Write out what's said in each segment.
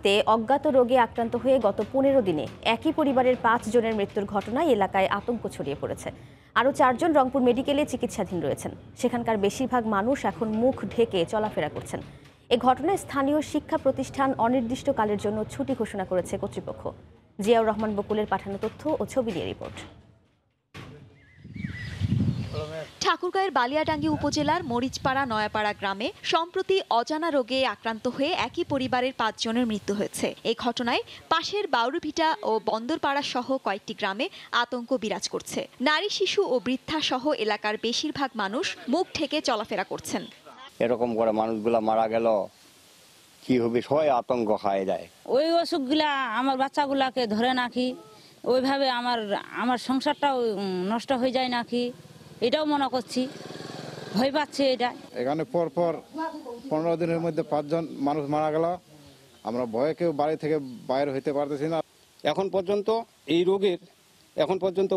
রাজধানীতে অজ্ঞাত রোগে আক্রান্ত হয়ে গত 15 দিনে একই পরিবারের 5 জনের মৃত্যুর ঘটনায় এলাকায় আতঙ্ক ছড়িয়ে পড়েছে। আরও 4 জন রংপুর মেডিকেলে চিকিৎসাধীন রয়েছেন। সেখানকার বেশিরভাগ মানুষ এখন মুখ ঢেকে চলাফেরা করছেন। এ ঘটনায় স্থানীয় শিক্ষা প্রতিষ্ঠান অনির্দিষ্টকালের জন্য ছুটি ঘোষণা করেছে কর্তৃপক্ষ। জিয়াউর রহমান বকুলের পাঠানো তথ্য ও ছবি নিয়ে রিপোর্ট। ঠাকুরগাঁয়ের বালিয়াডাঙ্গি উপজেলার মরিচপাড়া নয়াপাড়া গ্রামে সম্প্রতি অজানা রোগে আক্রান্ত হয়ে একই পরিবারের 5 জনের মৃত্যু হয়েছে। এই ঘটনায় পাশের বাউরুভিটা ও বন্দরপাড়া সহ কয়েকটি গ্রামে আতঙ্ক বিরাজ করছে। নারী, শিশু ও বৃদ্ধা সহ এলাকার বেশিরভাগ মানুষ মুখ ঢেকে চলাফেরা করছেন। এরকম করে মানুষগুলা মারা গেল, কি হবে, সবাই আতঙ্ক খায় যায়। ওই অসুখগুলা আমার বাচ্চাগুলাকে ধরে নাকি, ওইভাবে আমার সংসারটাও নষ্ট হয়ে যায় নাকি, এটাও মনে করছি, ভয় পাচ্ছে। এটা এখানে পরপর 15 দিনের মধ্যে 5 জন মানুষ মারা গেল। আমরা ভয়ে কেউ বাড়ি থেকে বাইরে হইতে পারতেছি না। এখন পর্যন্ত এই রোগের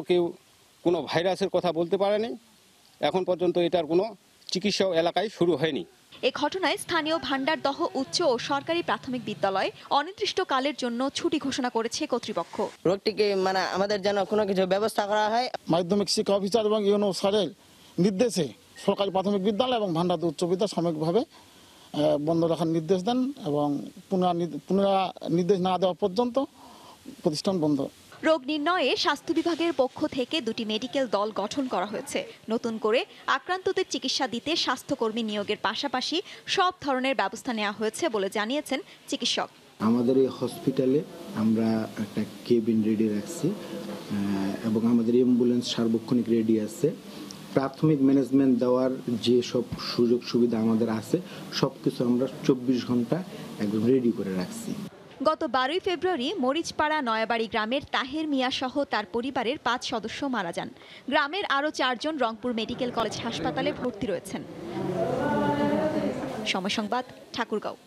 কেউ কোনো ভাইরাসের কথা বলতে পারেনি। এখন পর্যন্ত এটার কোনো চিকিৎসা এলাকায় শুরু হয়নি। এ ঘটনায় স্থানীয় ভান্ডারদহ উচ্চ ও সরকারি প্রাথমিক বিদ্যালয় অনির্দিষ্টকালের জন্য ছুটি ঘোষণা করেছে কর্তৃপক্ষ। রোগটিকে আমাদের যেন কোনো কিছু ব্যবস্থা করা হয়। মাধ্যমিক শিক্ষা অফিসার এবং ইউনো স্যারের নির্দেশে সরকারি প্রাথমিক বিদ্যালয় এবং ভান্ডারদহ উচ্চ বিদ্যালয় সাময়িকভাবে বন্ধ রাখার নির্দেশ দেন এবং পুনরানির্দেশ না দেওয়া পর্যন্ত প্রতিষ্ঠান বন্ধ। রোগ নির্ণয়ে স্বাস্থ্য বিভাগের পক্ষ থেকে 2টি মেডিকেল দল গঠন করা হয়েছে। নতুন করে আক্রান্তদের চিকিৎসা দিতে স্বাস্থ্যকর্মী নিয়োগের পাশাপাশি সব ধরনের ব্যবস্থা নেওয়া হয়েছে বলে জানিয়েছেন চিকিৎসক। আমাদের এই হসপিটালে আমরা একটা কেবিন রেডি রাখছি এবং আমাদের অ্যাম্বুলেন্স সার্বক্ষণিক রেডি আছে। প্রাথমিক ম্যানেজমেন্ট দেওয়ার যে সব সুযোগ সুবিধা আমাদের আছে সবকিছু আমরা 24 ঘন্টা একদম রেডি করে রাখছি। গত 12 ফেব্রুয়ারি মরিচপাড়া নয়াবাড়ি গ্রামের তাহের মিয়া সহ তার পরিবারের 5 সদস্য মারা যান। গ্রামের আরও 4 জন রংপুর মেডিকেল কলেজ হাসপাতালে ভর্তি রয়েছেন। সময় সংবাদ, ঠাকুরগাঁও।